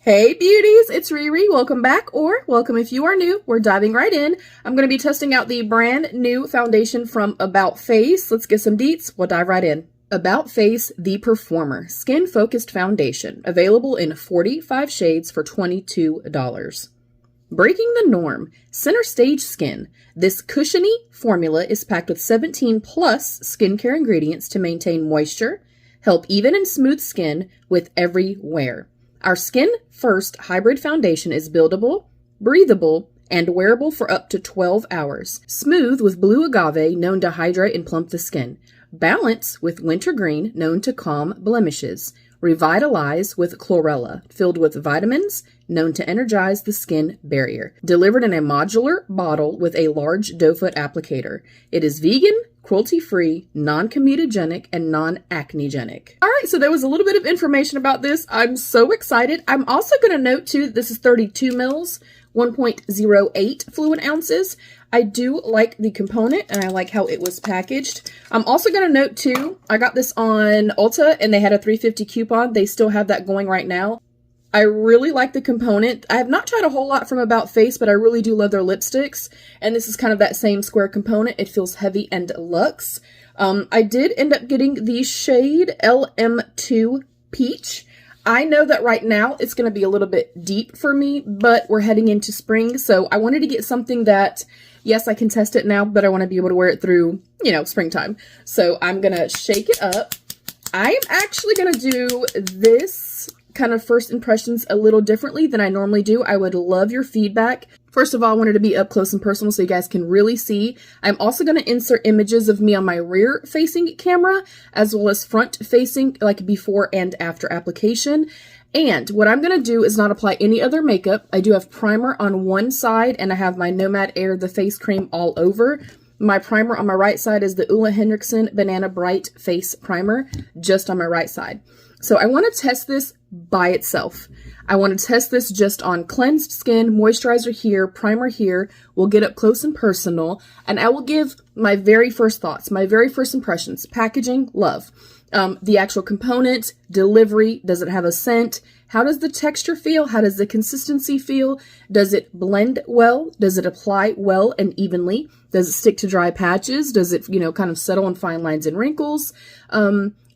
Hey beauties, it's Riri. Welcome back, or welcome if you are new. We're diving right in. I'm going to be testing out the brand new foundation from About Face. Let's get some deets. We'll dive right in. About Face The Performer Skin Focused Foundation, available in 45 shades for $22. Breaking the norm, center stage skin. This cushiony formula is packed with 17 plus skincare ingredients to maintain moisture, help even and smooth skin with every wear. Our Skin First Hybrid Foundation is buildable, breathable, and wearable for up to 12 hours. Smooth with blue agave, known to hydrate and plump the skin. Balance with wintergreen, known to calm blemishes. Revitalize with chlorella, filled with vitamins, known to energize the skin barrier. Delivered in a modular bottle with a large doe foot applicator. It is vegan, cruelty-free, non-comedogenic, and non-acnegenic. All right, so there was a little bit of information about this. I'm so excited. I'm also going to note, too, this is 32 mils, 1.08 fluid ounces. I do like the component, and I like how it was packaged. I'm also going to note, too, I got this on Ulta, and they had a $3.50 coupon. They still have that going right now. I really like the component. I have not tried a whole lot from About Face, but I really do love their lipsticks. And this is kind of that same square component. It feels heavy and luxe. I did end up getting the shade LM2 Peach. I know that right now it's going to be a little bit deep for me, but we're heading into spring. So I wanted to get something that, yes, I can test it now, but I want to be able to wear it through, you know, springtime. So I'm going to shake it up. I am actually going to do this kind of first impressions a little differently than I normally do. I would love your feedback. First of all, I wanted to be up close and personal so you guys can really see. I'm also going to insert images of me on my rear facing camera as well as front facing, like before and after application. And what I'm going to do is not apply any other makeup. I do have primer on one side and I have my Nomad Air, the face cream all over. My primer on my right side is the Ole Henriksen Banana Bright Face Primer, just on my right side. So I want to test this by itself. I want to test this just on cleansed skin, moisturizer here, primer here. We'll get up close and personal, and I will give my very first thoughts, my very first impressions. Packaging, love. The actual component, delivery, does it have a scent? How does the texture feel? How does the consistency feel? Does it blend well? Does it apply well and evenly? Does it stick to dry patches? Does it, you know, kind of settle on fine lines and wrinkles?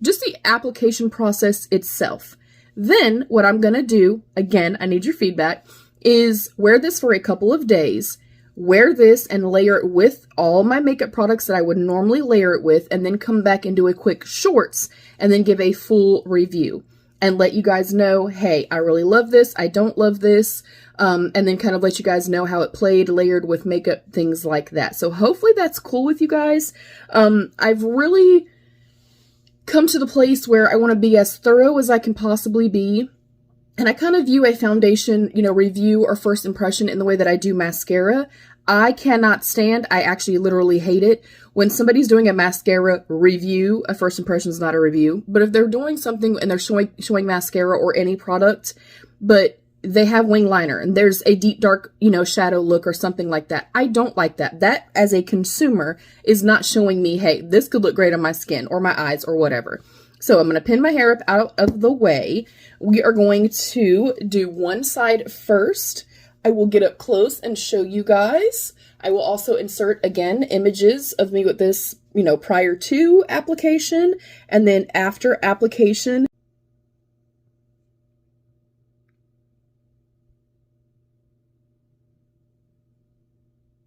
Just the application process itself. Then what I'm going to do, again, I need your feedback, is wear this for a couple of days, wear this and layer it with all my makeup products that I would normally layer it with, and then come back and do a quick shorts and then give a full review and let you guys know, hey, I really love this, I don't love this, and then kind of let you guys know how it played, layered with makeup, things like that. So hopefully that's cool with you guys. I've really come to the place where I want to be as thorough as I can possibly be. And I kind of view a foundation, you know, review or first impression in the way that I do mascara. I cannot stand, I actually literally hate it, when somebody's doing a mascara review. A first impression is not a review. But if they're doing something and they're showing mascara or any product, but they have wing liner and there's a deep dark, you know, shadow look or something like that, I don't like that. That, as a consumer, is not showing me, hey, this could look great on my skin or my eyes or whatever. So I'm going to pin my hair up out of the way. We are going to do one side first. I will get up close and show you guys. I will also insert, again, images of me with this, you know, prior to application and then after application.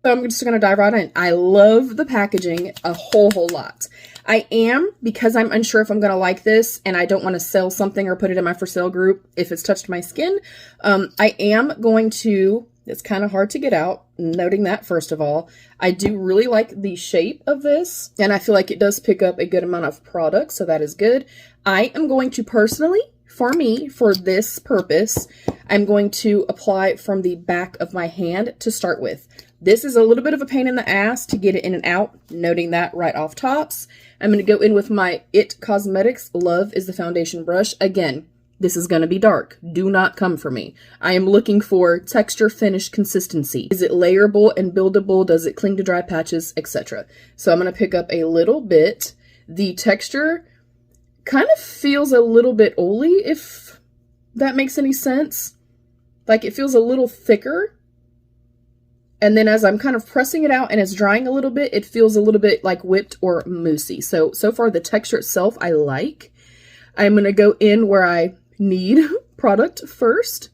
So I'm just going to dive right in. I love the packaging a whole lot. I am, because I'm unsure if I'm going to like this and I don't want to sell something or put it in my for sale group if it's touched my skin, I am going to, it's kind of hard to get out, noting that first of all. I do really like the shape of this and I feel like it does pick up a good amount of product, so that is good. I am going to personally, for me, for this purpose, I'm going to apply from the back of my hand to start with. This is a little bit of a pain in the ass to get it in and out, noting that right off tops. I'm going to go in with my IT Cosmetics Love is the foundation brush. Again, this is going to be dark. Do not come for me. I am looking for texture, finish, consistency. Is it layerable and buildable? Does it cling to dry patches, etc.? So I'm going to pick up a little bit. The texture kind of feels a little bit oily, if that makes any sense. like it feels a little thicker. And then as I'm kind of pressing it out and it's drying a little bit, it feels a little bit like whipped or moussey. So far the texture itself I like. I'm going to go in where I need product first.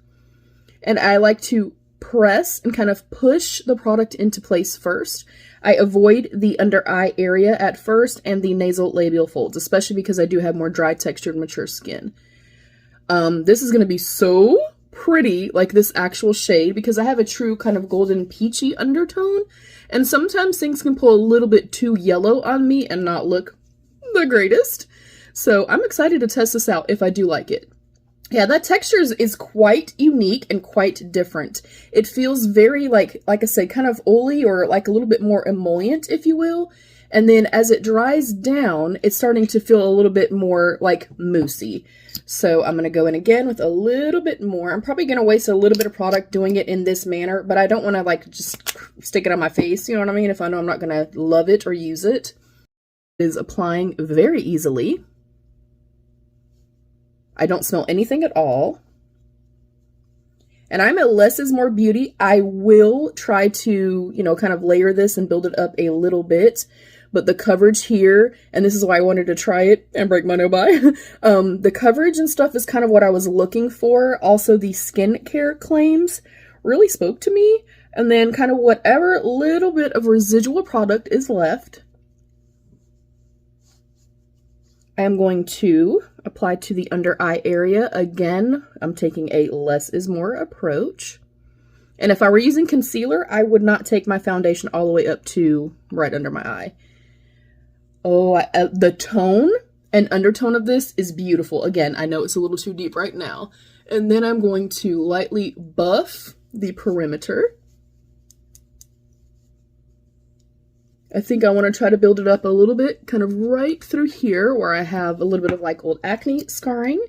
And I like to press and kind of push the product into place first. I avoid the under eye area at first and the nasal labial folds, especially because I do have more dry textured mature skin. This is going to be so pretty, like this actual shade, because I have a true kind of golden peachy undertone, and sometimes things can pull a little bit too yellow on me and not look the greatest. So I'm excited to test this out if I do like it. Yeah, that texture is quite unique and quite different. It feels very like I said, kind of oily or like a little bit more emollient, if you will. And then as it dries down, it's starting to feel a little bit more like moussey. So I'm going to go in again with a little bit more. I'm probably going to waste a little bit of product doing it in this manner, but I don't want to like just stick it on my face, you know what I mean? If I know I'm not going to love it or use it. It is applying very easily. I don't smell anything at all. And I'm at less is more beauty. I will try to, you know, kind of layer this and build it up a little bit. But the coverage here, and this is why I wanted to try it and break my no buy, the coverage and stuff is kind of what I was looking for. Also, the skincare claims really spoke to me. And then kind of whatever little bit of residual product is left, I am going to apply to the under eye area. Again, I'm taking a less is more approach. And if I were using concealer, I would not take my foundation all the way up to right under my eye. Oh, the tone and undertone of this is beautiful. Again, I know it's a little too deep right now. And then I'm going to lightly buff the perimeter. I think I want to try to build it up a little bit, kind of right through here where I have a little bit of like old acne scarring.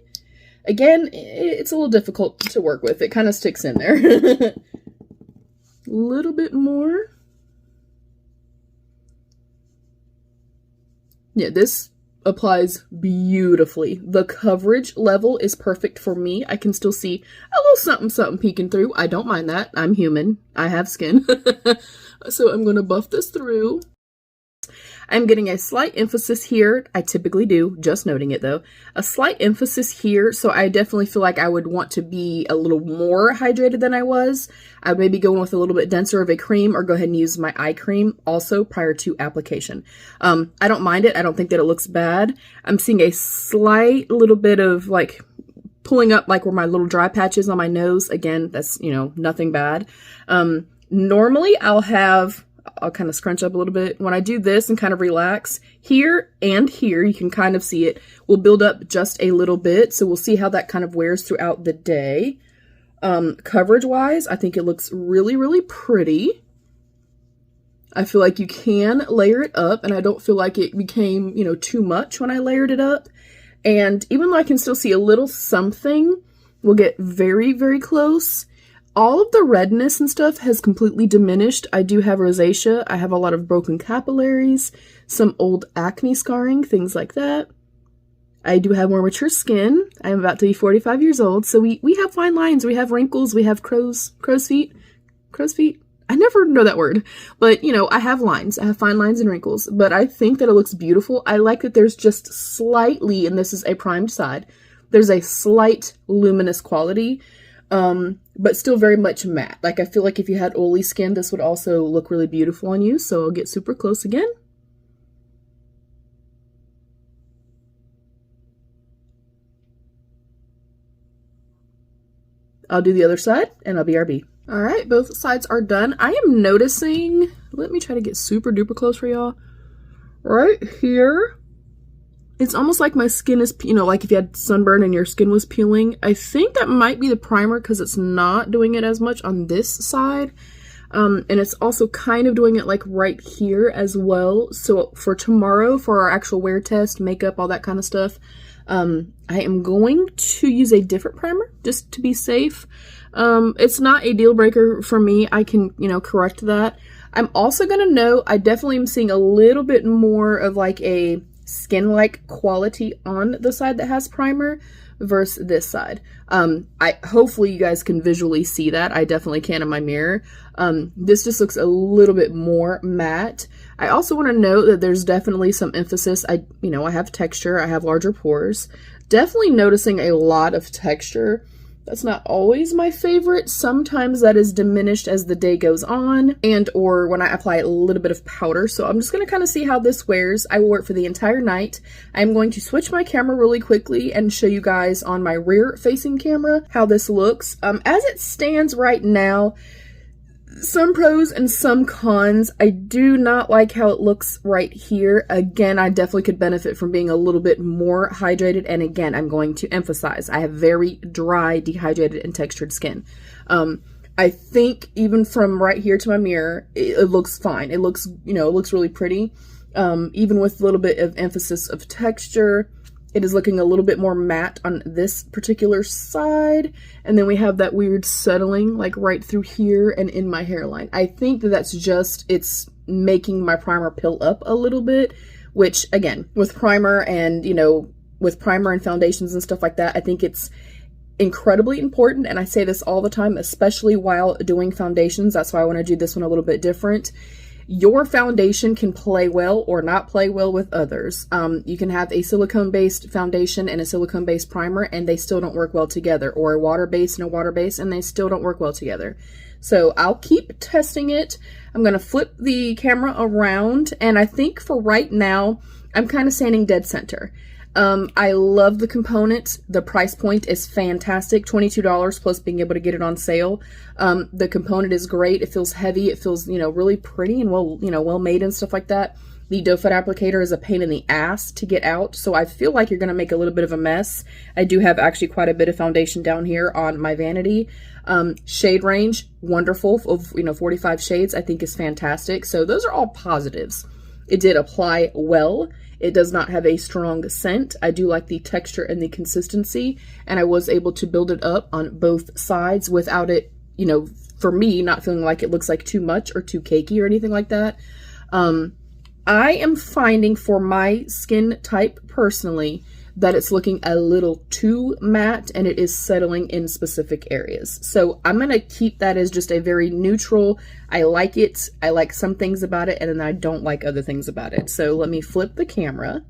Again, it's a little difficult to work with. It kind of sticks in there. A little bit more. Yeah, this applies beautifully. The coverage level is perfect for me. I can still see a little something something peeking through. I don't mind that. I'm human. I have skin. So I'm going to buff this through. I'm getting a slight emphasis here. I typically do, just noting it though. A slight emphasis here, so I definitely feel like I would want to be a little more hydrated than I was. I would maybe go in with a little bit denser of a cream or go ahead and use my eye cream also prior to application. I don't mind it. I don't think that it looks bad. I'm seeing a slight little bit of like pulling up like where my little dry patch is on my nose. Again, that's, you know, nothing bad. Normally I'll kind of scrunch up a little bit. When I do this and kind of relax, here and here, you can kind of see it will build up just a little bit. So we'll see how that kind of wears throughout the day. Coverage wise, I think it looks really, really pretty. I feel like you can layer it up, and I don't feel like it became, you know, too much when I layered it up. And even though I can still see a little something, we'll get very, very close. All of the redness and stuff has completely diminished. I do have rosacea. I have a lot of broken capillaries, some old acne scarring, things like that. I do have more mature skin. I'm about to be 45 years old, so we have fine lines. We have wrinkles. We have crow's feet. I never know that word, but you know, I have lines. I have fine lines and wrinkles, but I think that it looks beautiful. I like that there's just slightly, and this is a primed side, there's a slight luminous quality. But still very much matte. Like, I feel like if you had oily skin, this would also look really beautiful on you. So I'll get super close again. I'll do the other side and I'll BRB. All right, both sides are done. I am noticing, let me try to get super duper close for y'all. Right here. It's almost like my skin is, you know, like if you had sunburn and your skin was peeling. I think that might be the primer because it's not doing it as much on this side. And it's also kind of doing it like right here as well. So for tomorrow, for our actual wear test, makeup, all that kind of stuff, I am going to use a different primer just to be safe. It's not a deal breaker for me. I can, you know, correct that. I'm also going to note, I definitely am seeing a little bit more of like a skin-like quality on the side that has primer, versus this side. Hopefully you guys can visually see that. I definitely can in my mirror. This just looks a little bit more matte. I also want to note that there's definitely some emphasis. I have texture, I have larger pores. Definitely noticing a lot of texture. That's not always my favorite. Sometimes that is diminished as the day goes on and or when I apply a little bit of powder. So I'm just going to kind of see how this wears. I will wear it for the entire night. I'm going to switch my camera really quickly and show you guys on my rear facing camera how this looks. As it stands right now, some pros and some cons. I do not like how it looks right here. Again, I definitely could benefit from being a little bit more hydrated. And again, I'm going to emphasize, I have very dry, dehydrated, and textured skin. I think even from right here to my mirror, it looks fine. It looks, it looks really pretty. Even with a little bit of emphasis of texture, it is looking a little bit more matte on this particular side. And then we have that weird settling like right through here and in my hairline. I think that that's just, it's making my primer pill up a little bit, which again, with primer and, with primer and foundations and stuff like that, I think it's incredibly important. And I say this all the time, especially while doing foundations. That's why I want to do this one a little bit different. Your foundation can play well or not play well with others. You can have a silicone-based foundation and a silicone-based primer and they still don't work well together, or a water-based and a water-based and they still don't work well together. So I'll keep testing it. I'm going to flip the camera around, and I think for right now, I'm kind of standing dead center. I love the component. The price point is fantastic. $22 plus being able to get it on sale. The component is great. It feels heavy. It feels, really pretty and well made and stuff like that. The doe foot applicator is a pain in the ass to get out, so I feel like you're going to make a little bit of a mess. I do have actually quite a bit of foundation down here on my vanity. Shade range, wonderful, of 45 shades, I think is fantastic. So those are all positives. It did apply well. It does not have a strong scent. I do like the texture and the consistency, and I was able to build it up on both sides without it, for me, not feeling like it looks like too much or too cakey or anything like that. I am finding for my skin type personally that it's looking a little too matte and it is settling in specific areas. So I'm going to keep that as just a very neutral. I like it. I like some things about it, and then I don't like other things about it. So let me flip the camera.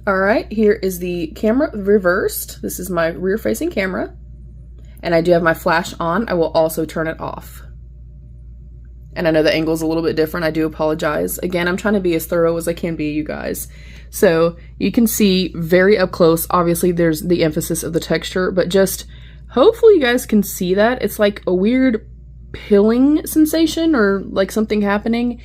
All right, here is the camera reversed. This is my rear facing camera, and I do have my flash on. I will also turn it off. And I know the angle is a little bit different. I do apologize. Again, I'm trying to be as thorough as I can be, you guys. So you can see very up close. Obviously, there's the emphasis of the texture, but just hopefully you guys can see that. It's like a weird pilling sensation or like something happening.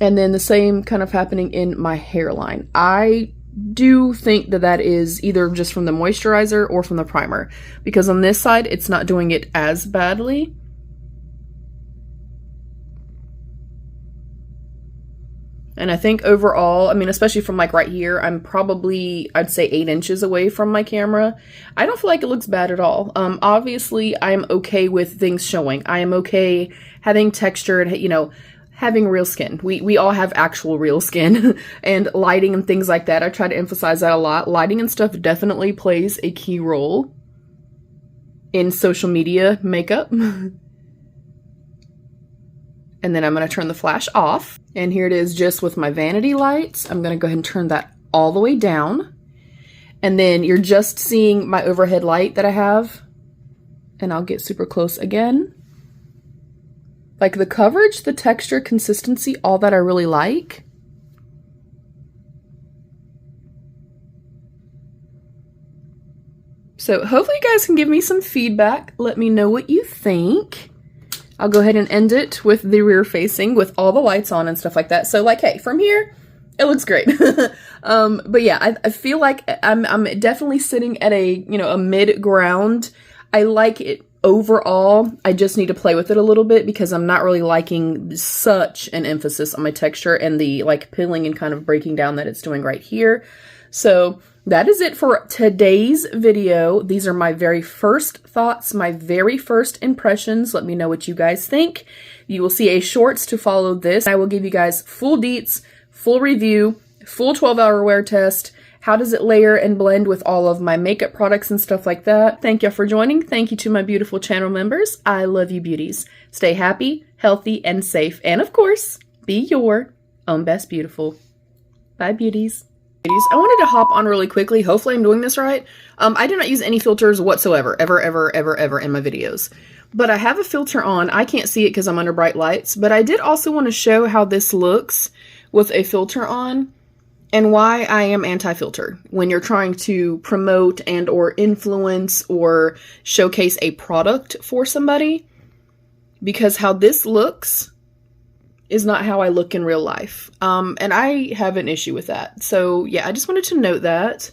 And then the same kind of happening in my hairline. I do think that that is either just from the moisturizer or from the primer, because on this side, it's not doing it as badly. And I think overall, I mean, especially from like right here, I'm probably, I'd say 8 inches away from my camera. I don't feel like it looks bad at all. Obviously, I'm okay with things showing. I am okay having texture and, having real skin. We all have actual real skin and lighting and things like that. I try to emphasize that a lot. Lighting and stuff definitely plays a key role in social media makeup. And then I'm going to turn the flash off. And here it is just with my vanity lights. I'm going to go ahead and turn that all the way down. And then you're just seeing my overhead light that I have. And I'll get super close again. Like the coverage, the texture, consistency, all that I really like. So hopefully you guys can give me some feedback. Let me know what you think. I'll go ahead and end it with the rear facing with all the lights on and stuff like that. So like, hey, from here, it looks great. But yeah, I feel like I'm definitely sitting at a mid ground. I like it overall. I just need to play with it a little bit because I'm not really liking such an emphasis on my texture and the like pilling and kind of breaking down that it's doing right here. So that is it for today's video. These are my very first thoughts, my very first impressions. Let me know what you guys think. You will see a shorts to follow this. I will give you guys full deets, full review, full 12-hour wear test, How does it layer and blend with all of my makeup products and stuff like that? Thank you for joining. Thank you to my beautiful channel members. I love you beauties. Stay happy, healthy, and safe. And of course, be your own best beautiful. Bye beauties. I wanted to hop on really quickly. Hopefully I'm doing this right. I do not use any filters whatsoever, ever in my videos. But I have a filter on. I can't see it because I'm under bright lights. But I did also want to show how this looks with a filter on. And why I am anti-filter when you're trying to promote and or influence or showcase a product for somebody. Because how this looks is not how I look in real life. And I have an issue with that. So yeah, I just wanted to note that.